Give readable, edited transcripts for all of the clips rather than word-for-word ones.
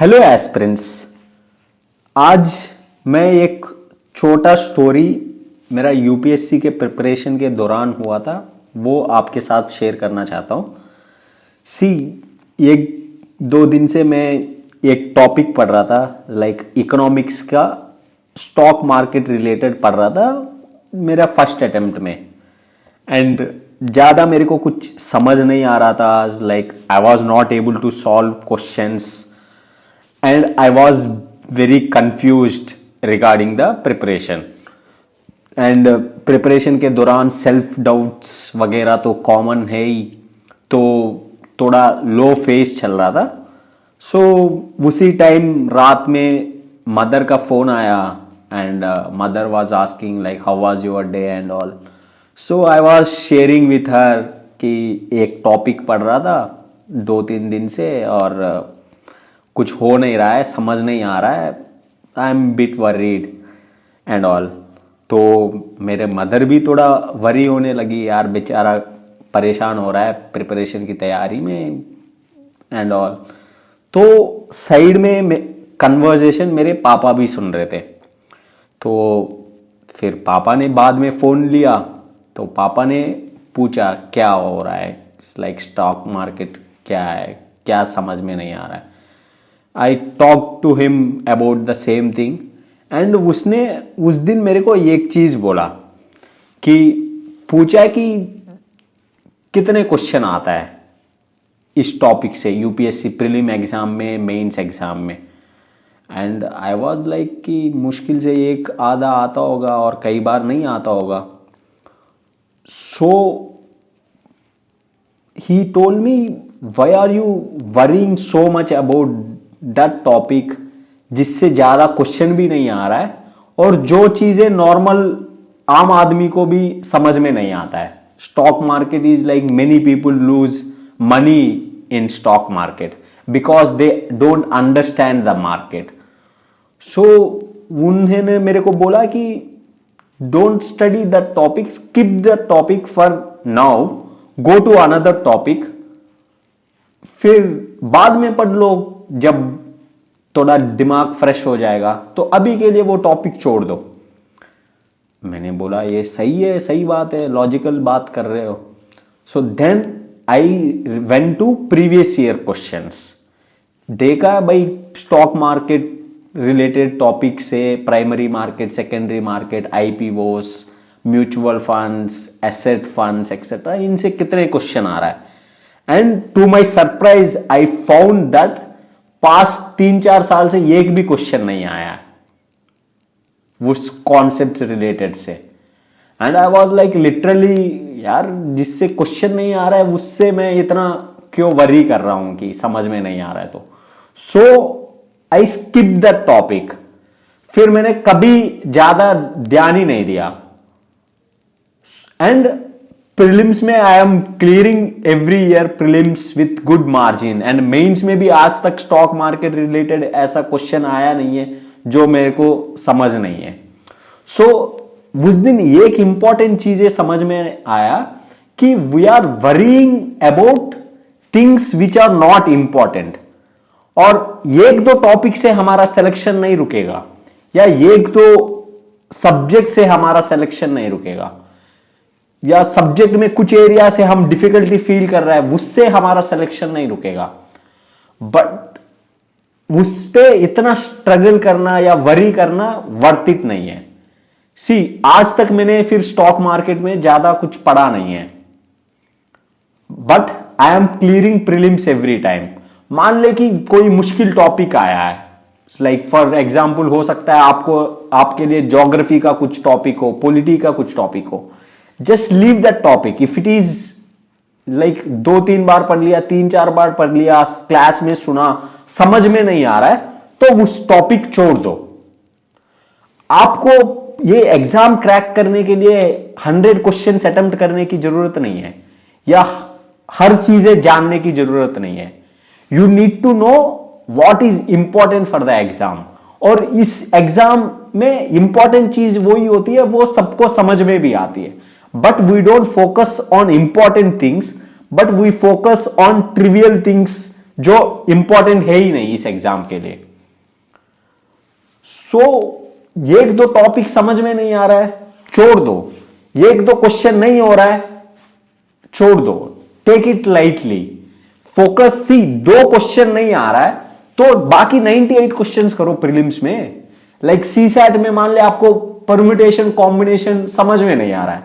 Hello aspirants. आज मैं एक छोटा स्टोरी मेरा यूपीएससी के प्रिपरेशन के दौरान हुआ था वो आपके साथ शेयर करना चाहता हूँ। एक दो दिन से मैं एक टॉपिक पढ़ रहा था, इकोनॉमिक्स का, स्टॉक मार्केट रिलेटेड पढ़ रहा था मेरा फर्स्ट अटेम्प्ट में। एंड ज़्यादा मेरे को कुछ समझ नहीं आ रहा था, I was not able to solve questions and I was very confused regarding the preparation. And preparation के दौरान सेल्फ डाउट्स वगैरह तो कॉमन है ही, तो थोड़ा लो फेस चल रहा था। सो उसी टाइम रात में मदर का फ़ोन आया and mother was asking how was your day and all. So I was sharing with her कि एक टॉपिक पढ़ रहा था 2-3 दिन से और कुछ हो नहीं रहा है, समझ नहीं आ रहा है, I am bit worried and all. तो मेरे मदर भी थोड़ा वरी होने लगी, यार बेचारा परेशान हो रहा है प्रिपरेशन की तैयारी में एंड ऑल। तो साइड में कन्वर्जेशन मेरे पापा भी सुन रहे थे। तो फिर पापा ने बाद में फ़ोन लिया, तो पापा ने पूछा क्या हो रहा है, स्टॉक मार्केट क्या है, क्या समझ में नहीं आ रहा है। I talk to him about the same thing and उसने उस दिन मेरे को एक चीज़ बोला कि पूछा कि कितने क्वेश्चन आता है इस टॉपिक से यूपीएससी प्रीलिम एग्ज़ाम में, मेंस एग्ज़ाम में। एंड आई वाज कि मुश्किल से एक आधा आता होगा और कई बार नहीं आता होगा। So he told me why are you worrying so much about that topic, जिससे ज़्यादा क्वेश्चन भी नहीं आ रहा है और जो चीज़ें नॉर्मल आम आदमी को भी समझ में नहीं आता है। Stock market is many people lose money in stock market because they don't understand the market. So उन्होंने मेरे को बोला कि don't study the topic, skip the topic for now, go to another topic, फिर बाद में पढ़ लो जब थोड़ा दिमाग फ्रेश हो जाएगा, तो अभी के लिए वो टॉपिक छोड़ दो। मैंने बोला ये सही है, सही बात है, लॉजिकल बात कर रहे हो। So then I went to previous year questions, देखा भाई स्टॉक मार्केट रिलेटेड टॉपिक से primary market, secondary market, IPOs, mutual funds, asset funds etcetera, इनसे कितने क्वेश्चन आ रहा है। And to my surprise I found that past 3-4 साल से एक भी क्वेश्चन नहीं आया है उस कॉन्सेप्ट से रिलेटेड से। एंड आई वाज लिटरली, यार जिससे क्वेश्चन नहीं आ रहा है उससे मैं इतना क्यों वरी कर रहा हूं कि समझ में नहीं आ रहा है। तो सो आई स्किप द टॉपिक, फिर मैंने कभी ज्यादा ध्यान ही नहीं दिया। एंड प्रीलिम्स में I am clearing every year prelims with good margin, and mains में भी आज तक स्टॉक मार्केट रिलेटेड ऐसा क्वेश्चन आया नहीं है जो मेरे को समझ नहीं है। सो उस दिन एक इंपॉर्टेंट चीजें समझ में आया कि we are worrying about things which are not important, और एक दो टॉपिक से हमारा सिलेक्शन नहीं रुकेगा या एक दो सब्जेक्ट से हमारा सिलेक्शन नहीं रुकेगा, या सब्जेक्ट में कुछ एरिया से हम डिफिकल्टी फील कर रहे हैं उससे हमारा सिलेक्शन नहीं रुकेगा। बट उस पे इतना स्ट्रगल करना या वरी करना वर्थ इट नहीं है। आज तक मैंने फिर स्टॉक मार्केट में ज्यादा कुछ पढ़ा नहीं है, but I am clearing prelims every time. मान ले कि कोई मुश्किल टॉपिक आया है, फॉर एग्जाम्पल हो सकता है आपको, आपके लिए ज्योग्राफी का कुछ टॉपिक हो, पॉलिटी का कुछ टॉपिक हो, just leave that topic. If it is 2-3 बार पढ़ लिया, 3-4 बार पढ़ लिया, क्लास में सुना, समझ में नहीं आ रहा है, तो उस टॉपिक छोड़ दो। आपको ये एग्जाम क्रैक करने के लिए 100 क्वेश्चन अटेम्प्ट करने की जरूरत नहीं है, या हर चीजें जानने की जरूरत नहीं है। You need to know what is important for the exam, और इस एग्जाम में इंपॉर्टेंट चीज वही होती है, वो सबको समझ में भी आती है। But we don't focus on important things, but we focus on trivial things जो इंपॉर्टेंट है ही नहीं इस एग्जाम के लिए। सो एक दो टॉपिक समझ में नहीं आ रहा है, छोड़ दो। एक दो क्वेश्चन नहीं हो रहा है, छोड़ दो, टेक इट लाइटली। फोकस सी, दो क्वेश्चन नहीं आ रहा है तो बाकी 98 क्वेश्चंस करो प्रीलिम्स में। लाइक सी सैट में मान ले आपको परम्यूटेशन कॉम्बिनेशन समझ में नहीं आ रहा है,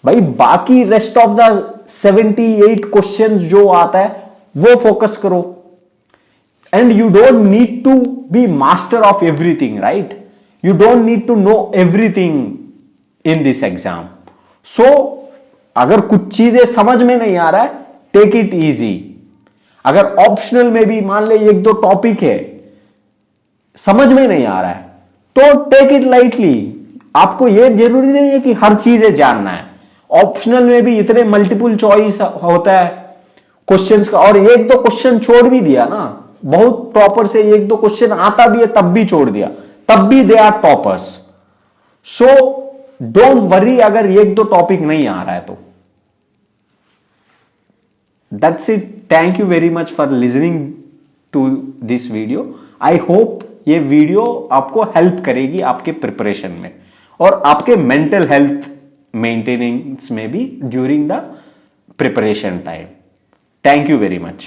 भाई बाकी रेस्ट ऑफ द 78 क्वेश्चंस जो आता है वो फोकस करो। And you don't need to be master of everything, right? You don't need to know everything in this exam. So अगर कुछ चीजें समझ में नहीं आ रहा है, टेक इट इजी। अगर ऑप्शनल में भी मान ले एक दो टॉपिक है समझ में नहीं आ रहा है तो टेक इट लाइटली। आपको यह जरूरी नहीं है कि हर चीजें जानना है। ऑप्शनल में भी इतने मल्टीपल चॉइस होता है क्वेश्चंस का, और एक दो क्वेश्चन छोड़ भी दिया ना, बहुत टॉपर से एक दो क्वेश्चन आता भी है तब भी छोड़ दिया, तब भी they are toppers. So don't worry अगर एक दो टॉपिक नहीं आ रहा है तो। That's it. Thank you very much for listening to this video. I hope ये वीडियो आपको हेल्प करेगी आपके प्रिपरेशन में और आपके मेंटल हेल्थ मेंटेनेंस में भी during the preparation time. Thank you very much.